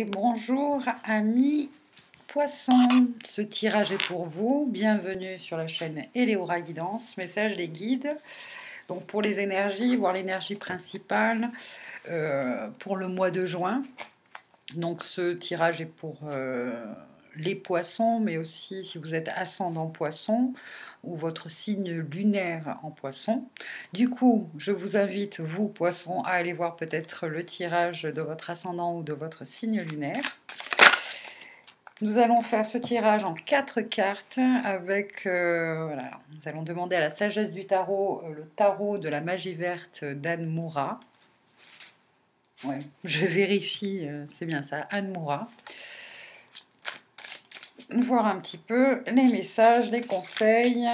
Bonjour amis poissons, ce tirage est pour vous. Bienvenue sur la chaîne Eleora Guidance, message des guides. Donc pour les énergies, voir l'énergie principale pour le mois de juin. Donc ce tirage est pour les poissons, mais aussi si vous êtes ascendant poisson ou votre signe lunaire en poisson. Du coup, je vous invite, vous poissons, à aller voir peut-être le tirage de votre ascendant ou de votre signe lunaire. Nous allons faire ce tirage en 4 cartes avec, voilà, nous allons demander à la sagesse du tarot, le tarot de la magie verte d'Anne Moura. Ouais, je vérifie, c'est bien ça, Anne Moura. Voir un petit peu les messages, les conseils,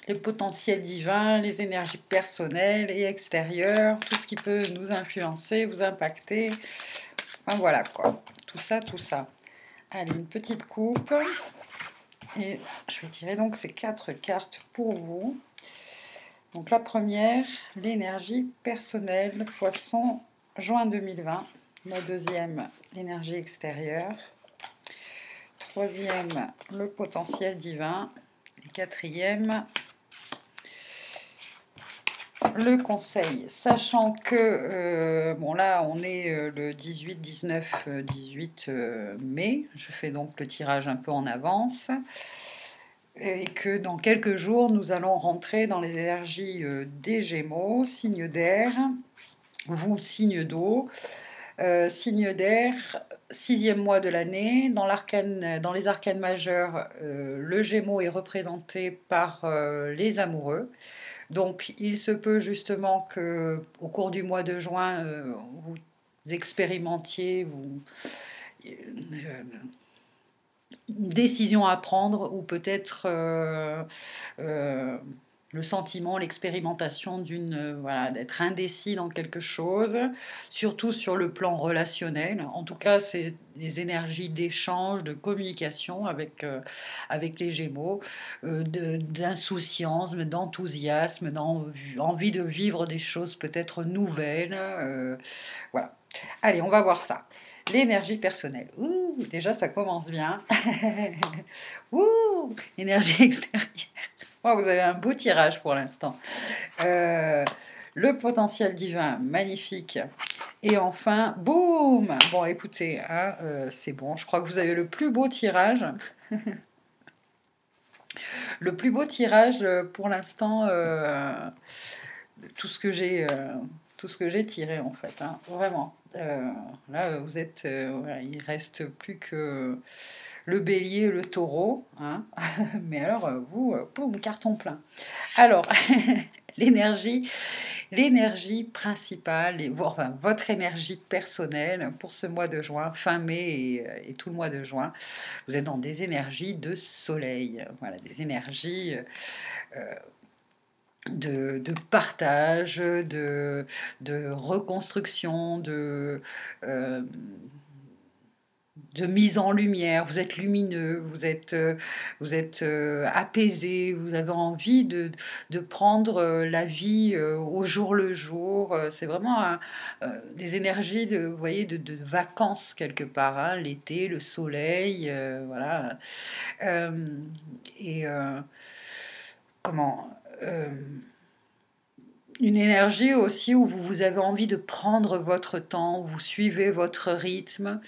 les potentiels divins, les énergies personnelles et extérieures, tout ce qui peut nous influencer, vous impacter. Enfin, voilà quoi, tout ça, tout ça. Allez, une petite coupe. Et je vais tirer donc ces 4 cartes pour vous. Donc la première, l'énergie personnelle, poisson, juin 2020. La deuxième, l'énergie extérieure. Troisième, le potentiel divin. Et quatrième, le conseil. Sachant que, bon là on est le 18, 19, 18 mai. Je fais donc le tirage un peu en avance. Et que dans quelques jours, nous allons rentrer dans les énergies des Gémeaux, signe d'air, vous, signe d'eau, signe d'air, 6e mois de l'année. Dans les arcanes majeures, le Gémeaux est représenté par les amoureux. Donc, il se peut justement que, au cours du mois de juin, vous expérimentiez, une décision à prendre ou peut-être le sentiment, l'expérimentation voilà, d'être indécis dans quelque chose, surtout sur le plan relationnel. En tout cas, c'est des énergies d'échange, de communication avec les Gémeaux, d'insouciance, d'enthousiasme, d'envie de vivre des choses peut-être nouvelles. Voilà. Allez, on va voir ça. L'énergie personnelle. Ouh, déjà, ça commence bien. Ouh, énergie extérieure. Oh, vous avez un beau tirage pour l'instant. Le potentiel divin, magnifique. Et enfin, boum. Bon, écoutez, hein, c'est bon. Je crois que vous avez le plus beau tirage. Le plus beau tirage pour l'instant, tout ce que j'ai tiré en fait, hein, vraiment. Là, vous êtes, voilà, il reste plus que le bélier, le taureau, hein. Mais alors, vous, boum, carton plein. Alors, l'énergie principale, enfin, votre énergie personnelle pour ce mois de juin, fin mai et tout le mois de juin, vous êtes dans des énergies de soleil, voilà, des énergies de partage, de reconstruction, euh, de mise en lumière. Vous êtes lumineux, vous êtes apaisé, vous avez envie de prendre la vie au jour le jour. C'est vraiment des énergies vous voyez, de vacances quelque part, hein, l'été, le soleil, voilà. Et comment une énergie aussi où vous avez envie de prendre votre temps, vous suivez votre rythme.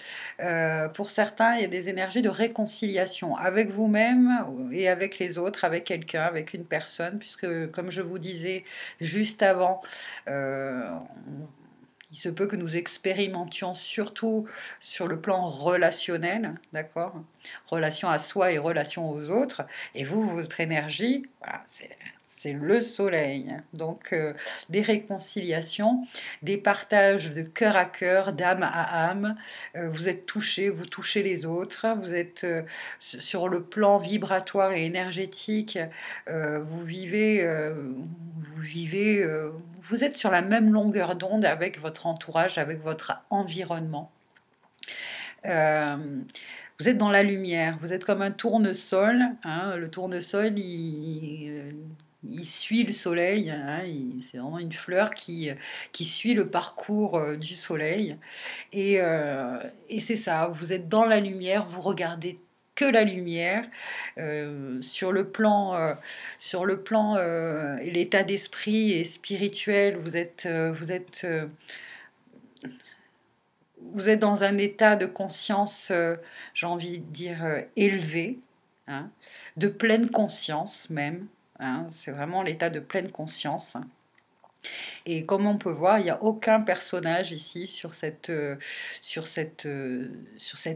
Pour certains, il y a des énergies de réconciliation avec vous-même et avec les autres, avec quelqu'un, avec une personne, puisque comme je vous disais juste avant, il se peut que nous expérimentions surtout sur le plan relationnel, d'accord? Relation à soi et relation aux autres. Et vous, votre énergie, voilà, c'est le soleil. Donc, des réconciliations, des partages de cœur à cœur, d'âme à âme. Vous êtes touchés, vous touchez les autres. Vous êtes sur le plan vibratoire et énergétique. Vous vivez, vous êtes sur la même longueur d'onde avec votre entourage, avec votre environnement. Vous êtes dans la lumière, vous êtes comme un tournesol, hein, le tournesol il suit le soleil, hein, c'est vraiment une fleur qui suit le parcours du soleil. Et c'est ça, vous êtes dans la lumière, vous regardez que la lumière. Sur le plan l'état d'esprit et spirituel, vous êtes dans un état de conscience, j'ai envie de dire, élevé, hein, de pleine conscience même. Hein, c'est vraiment l'état de pleine conscience. Et comme on peut voir, il n'y a aucun personnage ici sur cette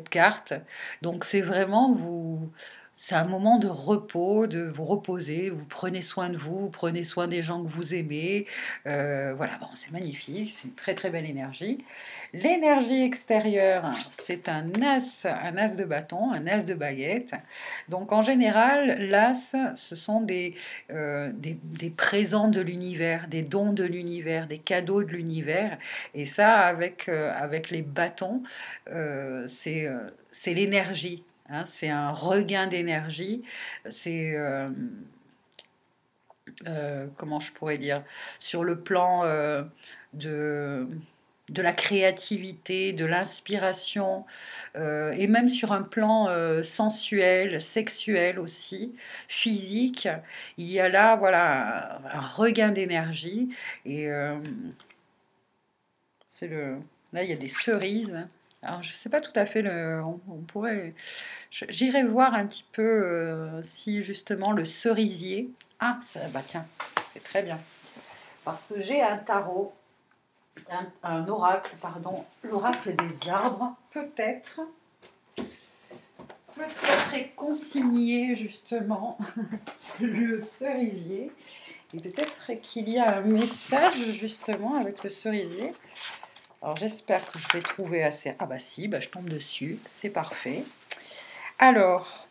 carte. Donc c'est vraiment c'est un moment de repos, de vous reposer, vous prenez soin de vous, vous prenez soin des gens que vous aimez. Voilà, bon, c'est magnifique, c'est une très très belle énergie. L'énergie extérieure, c'est un as de bâton, un as de baguette. Donc en général, l'as, ce sont des présents de l'univers, des dons de l'univers, des cadeaux de l'univers. Et ça, avec les bâtons, c'est l'énergie. Hein, c'est un regain d'énergie. C'est, comment je pourrais dire, sur le plan de, de la créativité, de l'inspiration, et même sur un plan sensuel, sexuel aussi, physique, il y a là, voilà, un regain d'énergie. Et c'est le, là, il y a des cerises. Alors, je ne sais pas tout à fait, on pourrait, j'irai voir un petit peu si justement le cerisier. Ah, ça, bah tiens, c'est très bien. Parce que j'ai un tarot, un oracle, pardon, l'oracle des arbres, peut-être est consigné justement le cerisier. Et peut-être qu'il y a un message justement avec le cerisier. Alors j'espère que je vais trouver assez. Ah bah si, bah je tombe dessus, c'est parfait. Alors,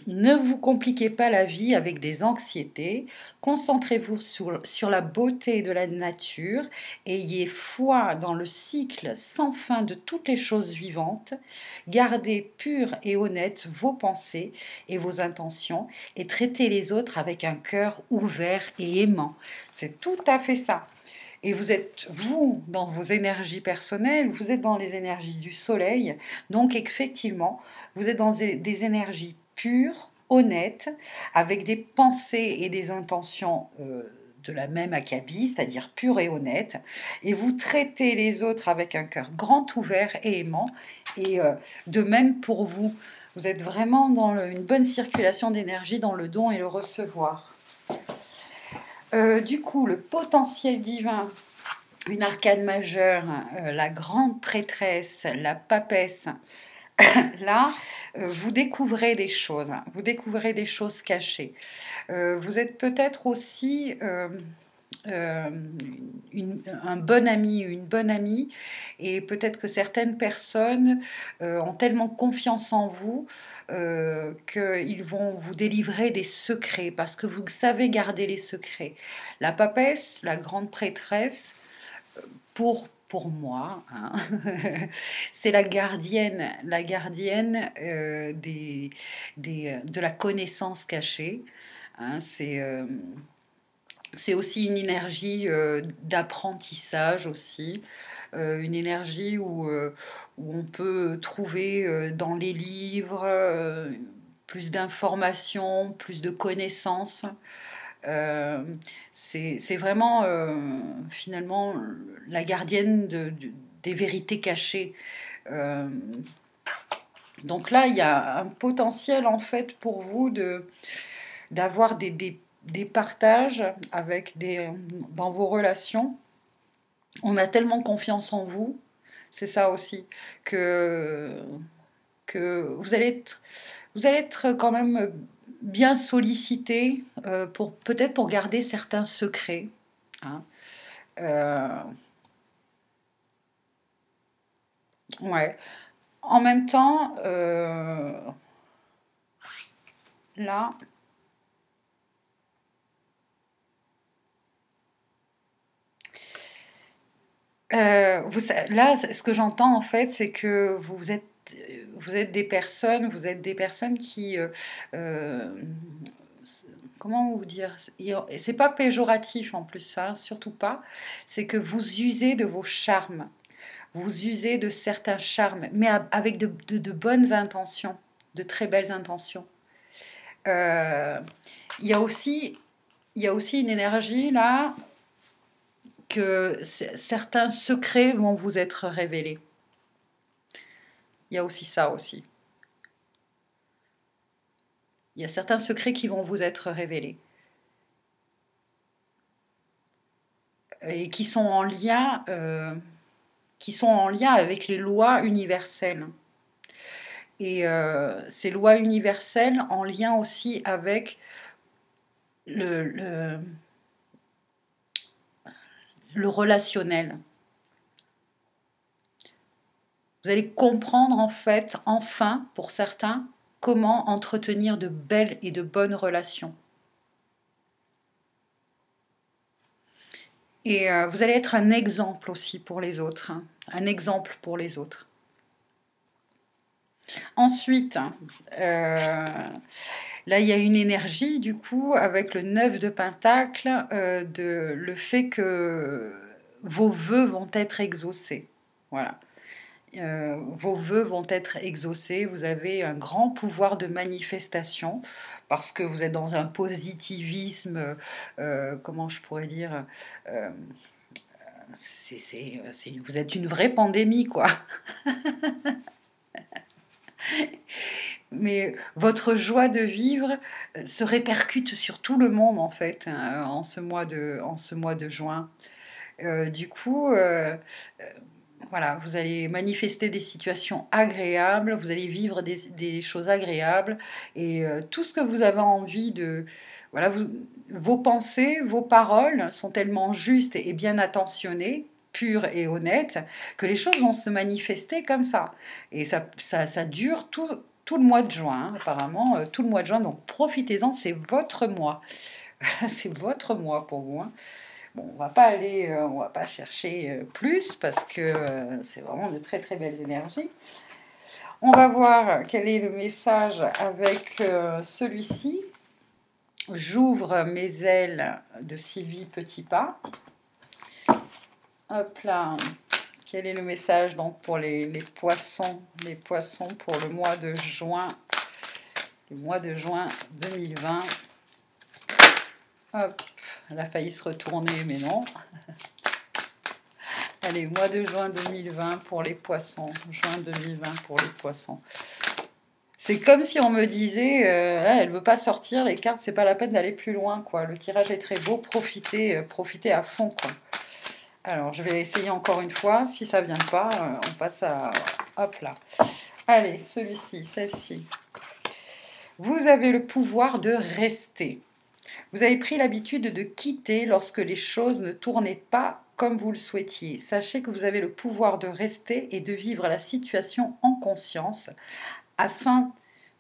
ne vous compliquez pas la vie avec des anxiétés, concentrez-vous sur la beauté de la nature, ayez foi dans le cycle sans fin de toutes les choses vivantes, gardez pures et honnêtes vos pensées et vos intentions et traitez les autres avec un cœur ouvert et aimant. C'est tout à fait ça. Et vous êtes, vous, dans vos énergies personnelles, vous êtes dans les énergies du soleil, donc effectivement, vous êtes dans des énergies pures, honnêtes, avec des pensées et des intentions de la même acabit, c'est-à-dire pures et honnêtes, et vous traitez les autres avec un cœur grand ouvert et aimant, et de même pour vous. Vous êtes vraiment dans une bonne circulation d'énergie dans le don et le recevoir. Du coup, le potentiel divin, une arcane majeure, la grande prêtresse, la papesse, là, vous découvrez des choses cachées. Vous êtes peut-être aussi un bon ami, une bonne amie, et peut-être que certaines personnes ont tellement confiance en vous qu'ils vont vous délivrer des secrets, parce que vous savez garder les secrets. La papesse, la grande prêtresse, pour moi, hein, c'est la gardienne de la connaissance cachée. Hein, c'est aussi une énergie d'apprentissage aussi, une énergie où on peut trouver dans les livres plus d'informations, plus de connaissances. Euh, c'est vraiment finalement la gardienne des vérités cachées. Euh, donc là, il y a un potentiel en fait pour vous d'avoir des partages dans vos relations. On a tellement confiance en vous, c'est ça aussi, que, que vous allez être quand même bien sollicité peut-être pour garder certains secrets. Hein. Euh, ouais. En même temps, là, là, ce que j'entends en fait, c'est que vous êtes des personnes qui, euh, comment vous dire, et c'est pas péjoratif en plus, ça, surtout pas, c'est que vous usez de vos charmes, vous usez de certains charmes, mais avec de bonnes intentions, de très belles intentions. Euh, Il y a aussi, il y a aussi une énergie là que certains secrets vont vous être révélés. Il y a aussi ça aussi. Il y a certains secrets qui vont vous être révélés et qui sont en lien avec les lois universelles. Et ces lois universelles en lien aussi avec le, le relationnel. Vous allez comprendre en fait, enfin, pour certains, comment entretenir de belles et de bonnes relations. Et vous allez être un exemple aussi pour les autres, hein, un exemple pour les autres. Ensuite, là il y a une énergie du coup avec le 9 de Pentacle, de le fait que vos vœux vont être exaucés. Voilà. Vos vœux vont être exaucés, vous avez un grand pouvoir de manifestation parce que vous êtes dans un positivisme, comment je pourrais dire, euh, vous êtes une vraie pandémie quoi. Mais votre joie de vivre se répercute sur tout le monde en fait, hein, en ce mois de juin. Du coup, voilà, vous allez manifester des situations agréables, vous allez vivre des choses agréables et tout ce que vous avez envie de... Voilà, vos pensées, vos paroles sont tellement justes et bien attentionnées, pures et honnêtes, que les choses vont se manifester comme ça. Et ça dure tout le mois de juin, hein, apparemment, tout le mois de juin, donc profitez-en, c'est votre mois. C'est votre mois pour vous, hein. Bon, on va pas chercher plus parce que c'est vraiment de très très belles énergies. On va voir quel est le message avec celui-ci. J'ouvre mes ailes de Sylvie Petitpas. Hop là. Quel est le message donc pour les poissons pour le mois de juin 2020. Hop, elle a failli se retourner, mais non. Allez, mois de juin 2020 pour les poissons. Juin 2020 pour les poissons. C'est comme si on me disait, elle ne veut pas sortir, les cartes, c'est pas la peine d'aller plus loin, quoi. Le tirage est très beau, profitez à fond, quoi. Alors, je vais essayer encore une fois. Si ça ne vient pas, on passe à... Hop là. Allez, celui-ci, celle-ci. Vous avez le pouvoir de rester. Vous avez pris l'habitude de quitter lorsque les choses ne tournaient pas comme vous le souhaitiez. Sachez que vous avez le pouvoir de rester et de vivre la situation en conscience afin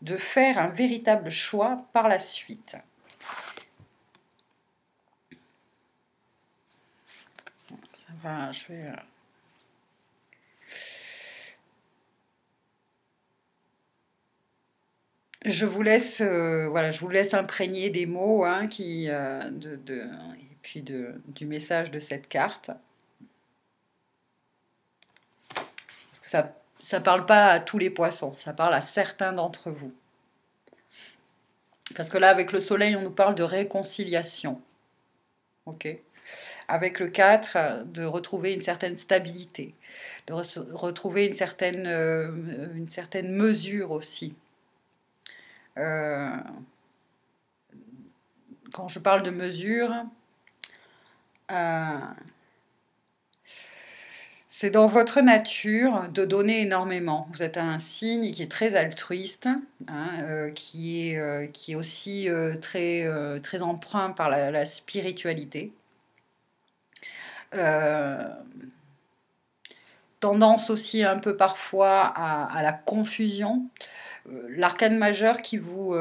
de faire un véritable choix par la suite. Ça va, je vais... Je vous laisse, voilà, je vous laisse imprégner des mots hein, et puis du message de cette carte. Parce que ça parle pas à tous les poissons, ça parle à certains d'entre vous. Parce que là, avec le soleil, on nous parle de réconciliation. Ok. Avec le 4, de retrouver une certaine stabilité, de retrouver une certaine mesure aussi. Quand je parle de mesure, c'est dans votre nature de donner énormément. Vous êtes un signe qui est très altruiste, hein, qui est aussi très empreint par la spiritualité. Tendance aussi un peu parfois à la confusion. L'arcane majeur qui vous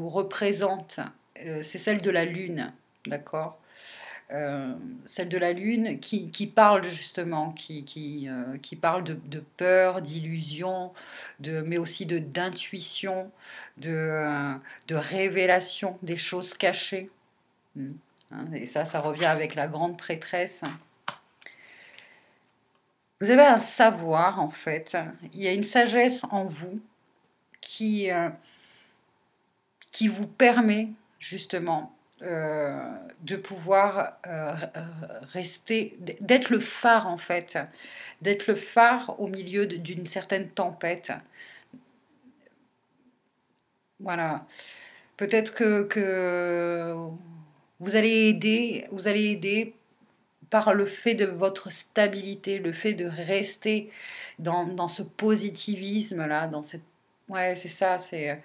représente, c'est celle de la lune, d'accord ? celle de la Lune, qui parle justement, qui parle de peur, d'illusion, mais aussi d'intuition, de révélation des choses cachées. Et ça revient avec la grande prêtresse. Vous avez un savoir, en fait. Il y a une sagesse en vous qui vous permet, justement, de pouvoir rester, d'être le phare, en fait. D'être le phare au milieu d'une certaine tempête. Voilà. Peut-être que vous allez aider par le fait de votre stabilité, le fait de rester dans ce positivisme-là, dans cette... Ouais, c'est ça, c'est...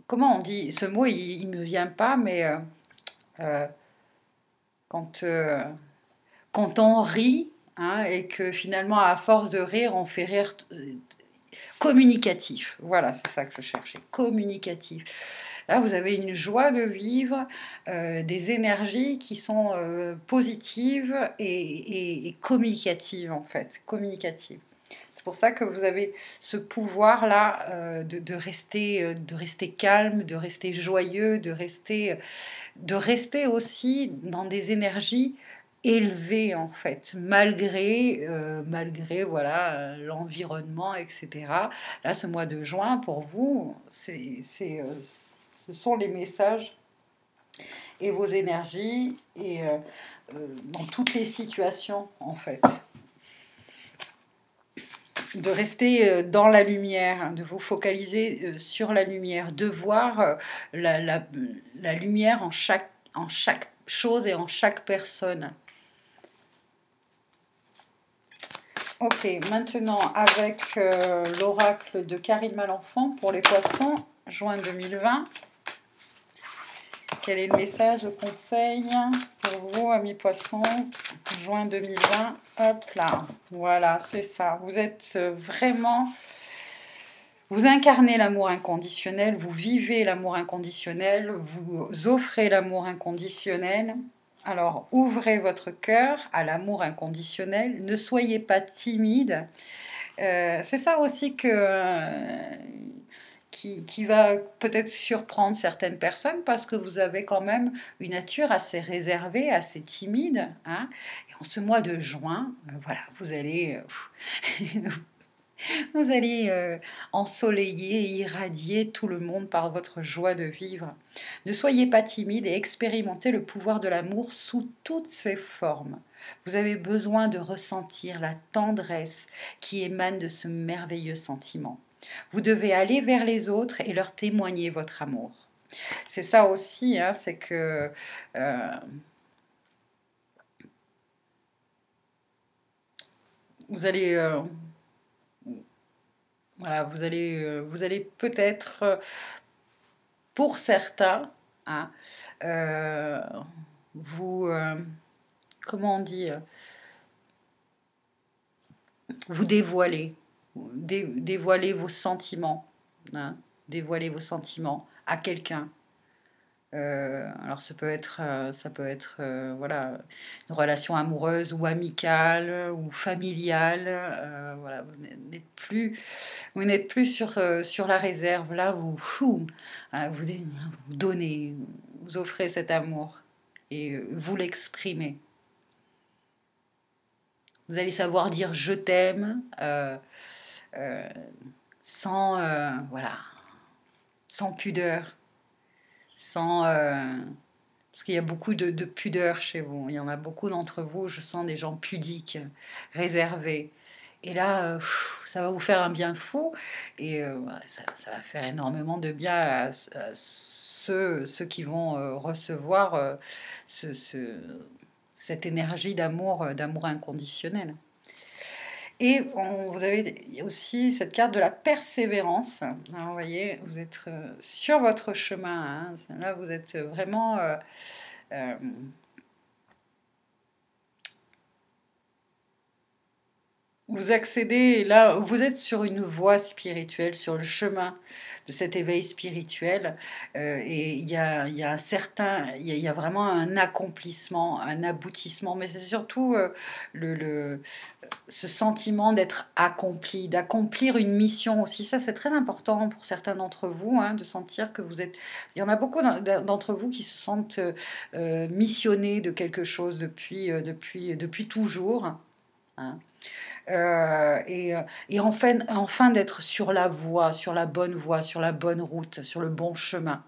Comment on dit? Ce mot, il me vient pas, mais euh, quand, euh, quand on rit, hein, et que finalement, à force de rire, on fait rire... communicatif. Voilà, c'est ça que je cherchais. Communicatif. Là, vous avez une joie de vivre, des énergies qui sont positives et communicatives, en fait. Communicatives. C'est pour ça que vous avez ce pouvoir-là de rester calme, de rester joyeux, de rester aussi dans des énergies élevées, en fait, malgré voilà, l'environnement, etc. Là, ce mois de juin, pour vous, ce sont les messages et vos énergies et dans toutes les situations, en fait. De rester dans la lumière, de vous focaliser sur la lumière, de voir la lumière en chaque chose et en chaque personne. Ok, maintenant avec l'oracle de Karine Malenfant pour les poissons, juin 2020. Quel est le message, le conseil pour vous, amis poissons, juin 2020? Hop là, voilà, c'est ça. Vous êtes vraiment... Vous incarnez l'amour inconditionnel, vous vivez l'amour inconditionnel, vous offrez l'amour inconditionnel. Alors, ouvrez votre cœur à l'amour inconditionnel. Ne soyez pas timide. C'est ça aussi qui va peut-être surprendre certaines personnes parce que vous avez quand même une nature assez réservée, assez timide. Hein. Et en ce mois de juin, voilà, vous allez ensoleiller et irradier tout le monde par votre joie de vivre. Ne soyez pas timide et expérimentez le pouvoir de l'amour sous toutes ses formes. Vous avez besoin de ressentir la tendresse qui émane de ce merveilleux sentiment. Vous devez aller vers les autres et leur témoigner votre amour. C'est ça aussi, hein, c'est que vous allez... voilà, vous allez peut-être, pour certains, hein, vous, comment on dit, vous dévoiler vos sentiments, hein, dévoiler vos sentiments à quelqu'un. Alors ça peut être voilà, une relation amoureuse ou amicale ou familiale. Voilà, vous n'êtes plus sur la réserve. Là, vous donnez, vous offrez cet amour et vous l'exprimez. Vous allez savoir dire je t'aime euh, sans voilà, sans pudeur, sans parce qu'il y a beaucoup de pudeur chez vous. Il y en a beaucoup d'entre vous, je sens des gens pudiques, réservés. Et là, ça va vous faire un bien fou. Et ça va faire énormément de bien à ceux qui vont recevoir cette énergie d'amour inconditionnel. Et vous avez aussi cette carte de la persévérance. Alors, vous voyez, vous êtes sur votre chemin. Hein. Là, vous êtes vraiment... vous accédez, là, vous êtes sur une voie spirituelle, sur le chemin de cet éveil spirituel, et il y a un certain, il y a vraiment un accomplissement, un aboutissement, mais c'est surtout le, ce sentiment d'être accompli, d'accomplir une mission aussi. Ça, c'est très important pour certains d'entre vous, hein, de sentir que vous êtes... Il y en a beaucoup d'entre vous qui se sentent missionnés de quelque chose depuis toujours. Hein. Et enfin d'être sur la voie, sur la bonne voie, sur la bonne route, sur le bon chemin.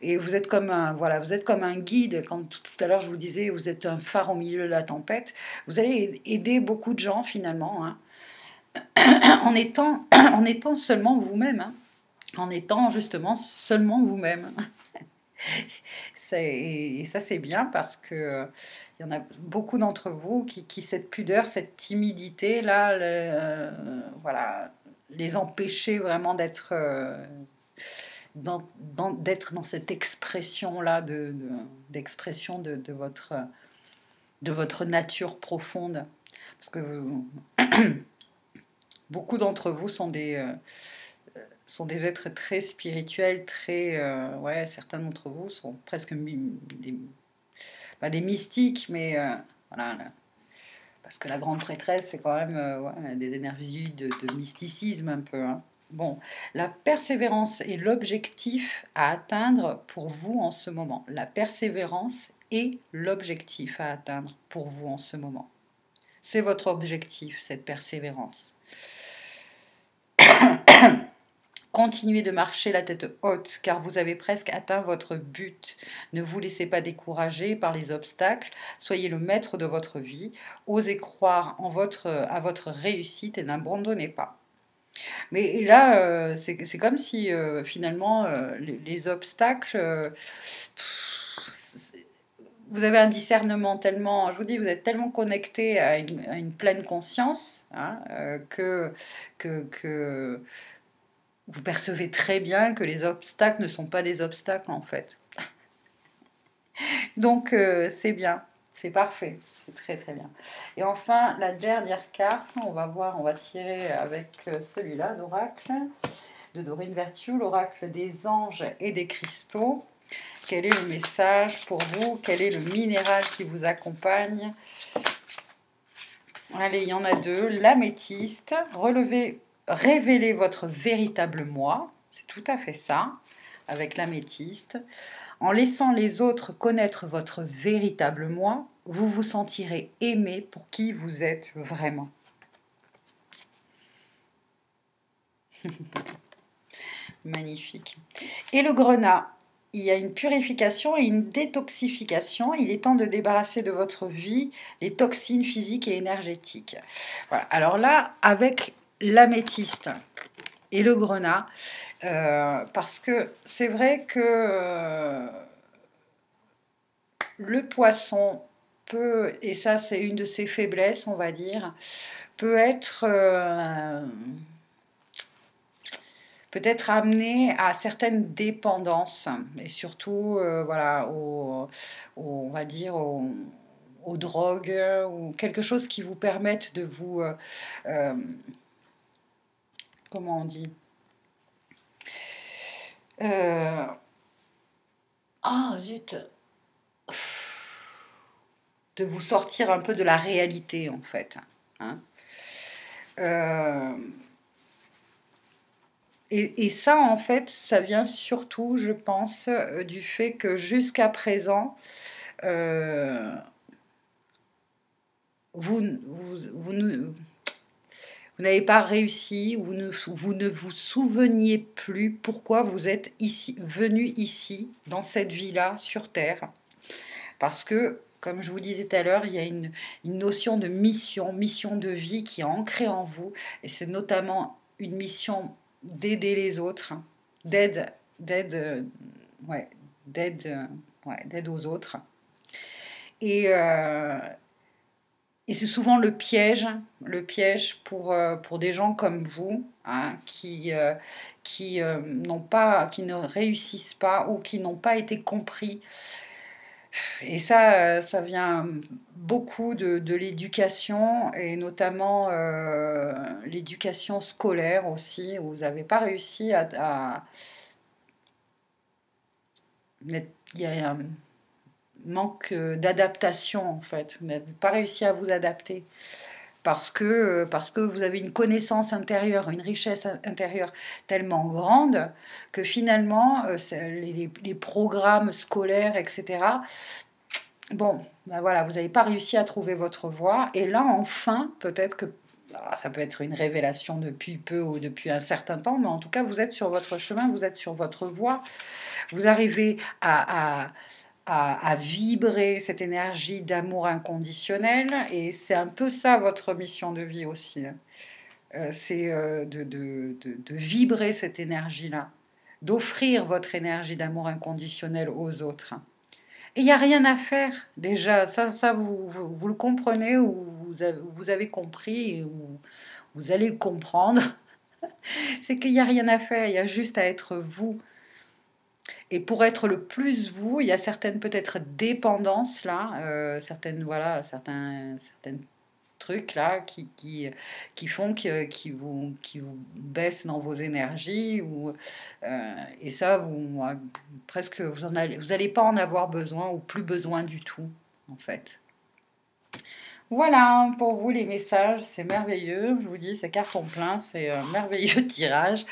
Et vous êtes comme un, voilà, vous êtes comme un guide. Quand tout à l'heure je vous disais, vous êtes un phare au milieu de la tempête. Vous allez aider beaucoup de gens finalement, hein, en étant seulement vous-même, hein, en étant justement seulement vous-même. Et ça c'est bien parce que il y en a beaucoup d'entre vous qui cette pudeur, cette timidité là, voilà, les empêcher vraiment d'être d'être dans cette expression là d'expression de votre nature profonde, parce que beaucoup d'entre vous sont des êtres très spirituels, très ouais, certains d'entre vous sont presque pas des mystiques, mais voilà, parce que la grande prêtresse c'est quand même ouais, des énergies de mysticisme un peu, hein. Bon, la persévérance est l'objectif à atteindre pour vous en ce moment. La persévérance est l'objectif à atteindre pour vous en ce moment. C'est votre objectif, cette persévérance. Continuez de marcher la tête haute, car vous avez presque atteint votre but. Ne vous laissez pas décourager par les obstacles. Soyez le maître de votre vie. Osez croire à votre réussite et n'abandonnez pas. Mais là, c'est comme si finalement les obstacles, vous avez un discernement tellement, je vous dis, vous êtes tellement connecté à une pleine conscience, hein, que vous percevez très bien que les obstacles ne sont pas des obstacles en fait. Donc c'est bien, c'est parfait, c'est très très bien. Et enfin, la dernière carte, on va voir, on va tirer avec celui-là d'oracle, de Dorine Virtue, l'oracle des anges et des cristaux. Quel est le message pour vous? Quel est le minéral qui vous accompagne? Allez, il y en a deux. L'améthyste, révélez votre véritable moi. C'est tout à fait ça, avec l'améthyste. En laissant les autres connaître votre véritable moi, vous vous sentirez aimé pour qui vous êtes vraiment. Magnifique. Et le grenat, il y a une purification et une détoxification. Il est temps de débarrasser de votre vie les toxines physiques et énergétiques. Voilà. Alors là, avec l'améthyste et le grenat, parce que c'est vrai que le poisson peut, et ça c'est une de ses faiblesses, on va dire, peut être peut-être amené à certaines dépendances, et surtout voilà, on va dire aux drogues, ou quelque chose qui vous permette de vous comment on dit, ah zut, de vous sortir un peu de la réalité en fait, hein. Et ça, en fait, ça vient surtout, je pense, du fait que jusqu'à présent, euh, vous n'avez pas réussi, vous ne vous souveniez plus pourquoi vous êtes ici, venu ici, dans cette vie-là, sur Terre. Parce que, comme je vous disais tout à l'heure, il y a une notion de mission, mission de vie qui est ancrée en vous, et c'est notamment une mission d'aider les autres, hein, d'aide, ouais, d'aide aux autres. Et, et c'est souvent le piège pour des gens comme vous, hein, qui n'ont pas, qui ne réussissent pas ou qui n'ont pas été compris. Et ça vient beaucoup de l'éducation, et notamment l'éducation scolaire aussi, où vous n'avez pas réussi il y a un manque d'adaptation en fait. Vous n'avez pas réussi à vous adapter parce que vous avez une connaissance intérieure, une richesse intérieure tellement grande que finalement les programmes scolaires, etc. Bon, ben voilà, vous n'avez pas réussi à trouver votre voie. Et là, enfin, peut-être que alors, ça peut être une révélation depuis peu ou depuis un certain temps, mais en tout cas, vous êtes sur votre chemin, vous êtes sur votre voie. Vous arrivez à vibrer cette énergie d'amour inconditionnel. Et c'est un peu ça votre mission de vie aussi. C'est de vibrer cette énergie-là, d'offrir votre énergie d'amour inconditionnel aux autres. Et il n'y a rien à faire, déjà. Ça vous le comprenez, ou vous avez compris, ou vous allez le comprendre. C'est qu'il n'y a rien à faire, il y a juste à être vous. Et pour être le plus vous, il y a certaines peut-être dépendances là, certaines voilà, certaines trucs là qui font qui vous baissent dans vos énergies ou et ça presque vous allez pas en avoir besoin ou plus besoin du tout en fait. Voilà, pour vous les messages, c'est merveilleux. Je vous dis, c'est carton plein, c'est un merveilleux tirage.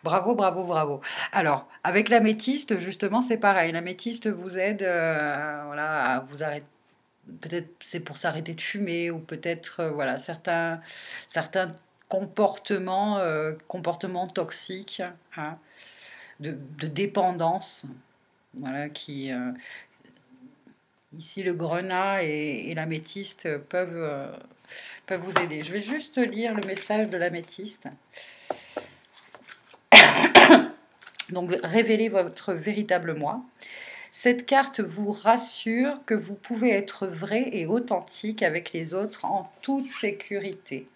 Bravo, bravo, bravo. Alors, avec l'améthyste, justement, c'est pareil. L'améthyste vous aide voilà, à vous arrêter. Peut-être c'est pour s'arrêter de fumer, ou peut-être voilà, certains comportements toxiques, hein, de dépendance. Voilà, ici, le grenat et l'améthyste peuvent vous aider. Je vais juste lire le message de l'améthyste. Donc, révélez votre véritable moi. Cette carte vous rassure que vous pouvez être vrai et authentique avec les autres en toute sécurité.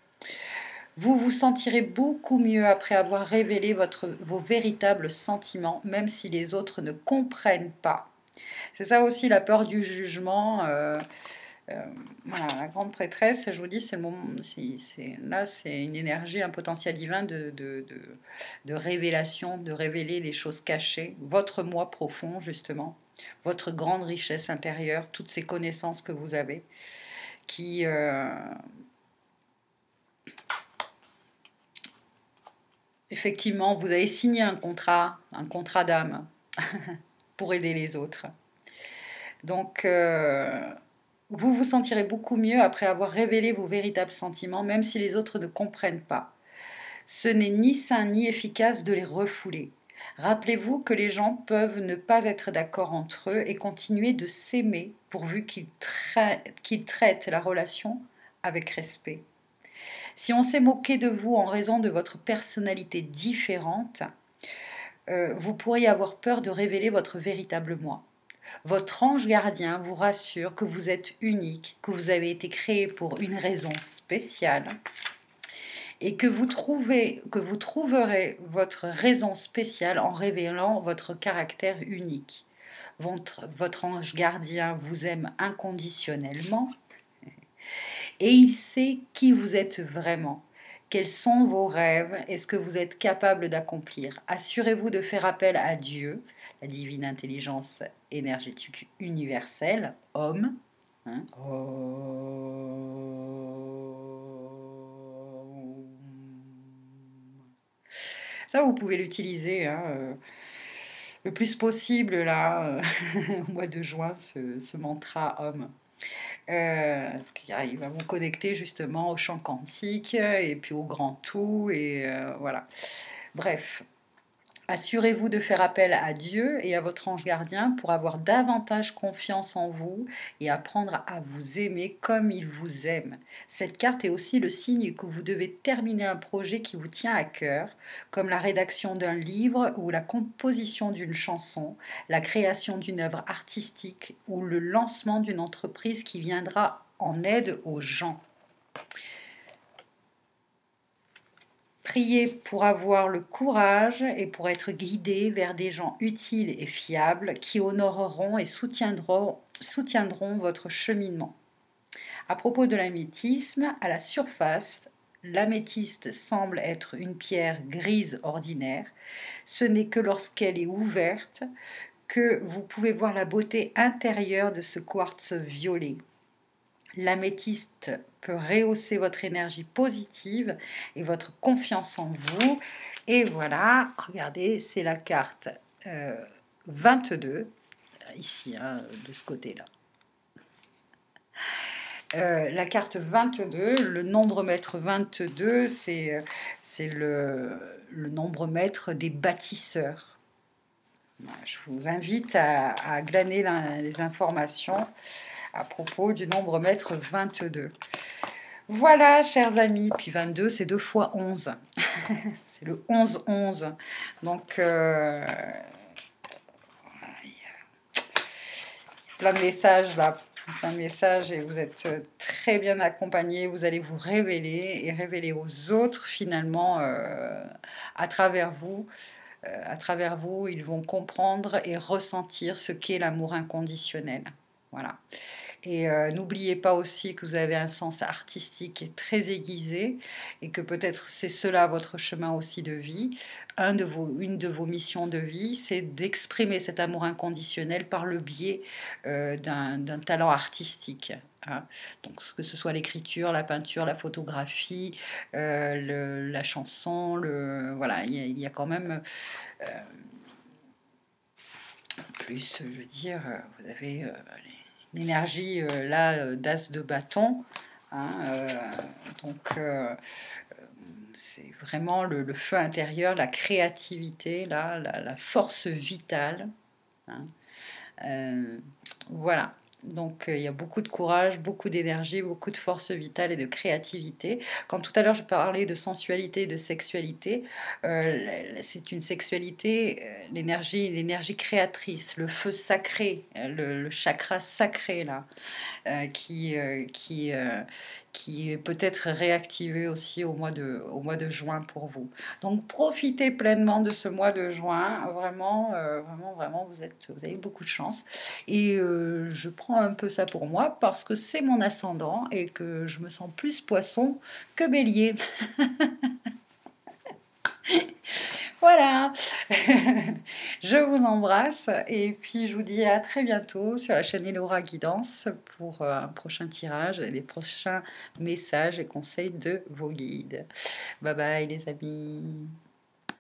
Vous vous sentirez beaucoup mieux après avoir révélé vos véritables sentiments, même si les autres ne comprennent pas. C'est ça aussi la peur du jugement. Voilà, la grande prêtresse, je vous dis, c'est le moment. Là, c'est une énergie, un potentiel divin de révélation, de révéler les choses cachées, votre moi profond, justement, votre grande richesse intérieure, toutes ces connaissances que vous avez, qui. Effectivement, vous avez signé un contrat d'âme pour aider les autres. Donc, vous vous sentirez beaucoup mieux après avoir révélé vos véritables sentiments, même si les autres ne comprennent pas. Ce n'est ni sain ni efficace de les refouler. Rappelez-vous que les gens peuvent ne pas être d'accord entre eux et continuer de s'aimer pourvu qu'ils traitent la relation avec respect. Si on s'est moqué de vous en raison de votre personnalité différente, vous pourriez avoir peur de révéler votre véritable moi. Votre ange gardien vous rassure que vous êtes unique, que vous avez été créé pour une raison spéciale et que vous trouverez votre raison spéciale en révélant votre caractère unique. Votre ange gardien vous aime inconditionnellement et il sait qui vous êtes vraiment. Quels sont vos rêves et ce que vous êtes capable d'accomplir. Assurez-vous de faire appel à Dieu, la divine intelligence énergétique universelle, homme. Hein, ça, vous pouvez l'utiliser le plus possible là, au mois de juin, ce mantra homme. Parce qu'il va vous connecter justement au champ quantique et puis au grand tout et voilà. Bref, assurez-vous de faire appel à Dieu et à votre ange gardien pour avoir davantage confiance en vous et apprendre à vous aimer comme il vous aime. Cette carte est aussi le signe que vous devez terminer un projet qui vous tient à cœur, comme la rédaction d'un livre ou la composition d'une chanson, la création d'une œuvre artistique ou le lancement d'une entreprise qui viendra en aide aux gens. Priez pour avoir le courage et pour être guidé vers des gens utiles et fiables qui honoreront et soutiendront soutiendront votre cheminement. À propos de l'améthyste, à la surface, l'améthyste semble être une pierre grise ordinaire. Ce n'est que lorsqu'elle est ouverte que vous pouvez voir la beauté intérieure de ce quartz violet. L'améthyste peut rehausser votre énergie positive et votre confiance en vous. Et voilà, regardez, c'est la carte 22, ici, hein, de ce côté-là. La carte 22, le nombre maître 22, c'est le nombre maître des bâtisseurs. Je vous invite à glaner les informations à propos du nombre maître 22. Voilà, chers amis, puis 22, c'est 2 fois 11. C'est le 11-11. Donc, il y a plein de messages là, plein de messages, et vous êtes très bien accompagnés. Vous allez vous révéler et révéler aux autres, finalement, à travers vous. À travers vous, ils vont comprendre et ressentir ce qu'est l'amour inconditionnel. Voilà. Et n'oubliez pas aussi que vous avez un sens artistique très aiguisé et que peut-être c'est cela votre chemin aussi de vie. Une de vos missions de vie, c'est d'exprimer cet amour inconditionnel par le biais d'un talent artistique. Hein. Donc que ce soit l'écriture, la peinture, la photographie, la chanson, voilà, il y a quand même... en plus, je veux dire, vous avez l'énergie là d'as de bâton, hein, donc c'est vraiment le feu intérieur, la créativité, là, la force vitale, hein, voilà. Donc il y a beaucoup de courage, beaucoup d'énergie, beaucoup de force vitale et de créativité. Comme tout à l'heure je parlais de sensualité et de sexualité, c'est une sexualité, l'énergie créatrice, le feu sacré, le chakra sacré là, qui est peut-être réactivé aussi au mois de juin pour vous. Donc profitez pleinement de ce mois de juin, vraiment, vraiment, vous avez beaucoup de chance. Et je prends un peu ça pour moi parce que c'est mon ascendant et que je me sens plus poisson que bélier. Voilà, je vous embrasse et puis je vous dis à très bientôt sur la chaîne Elora Guidance pour un prochain tirage et les prochains messages et conseils de vos guides. Bye bye les amis.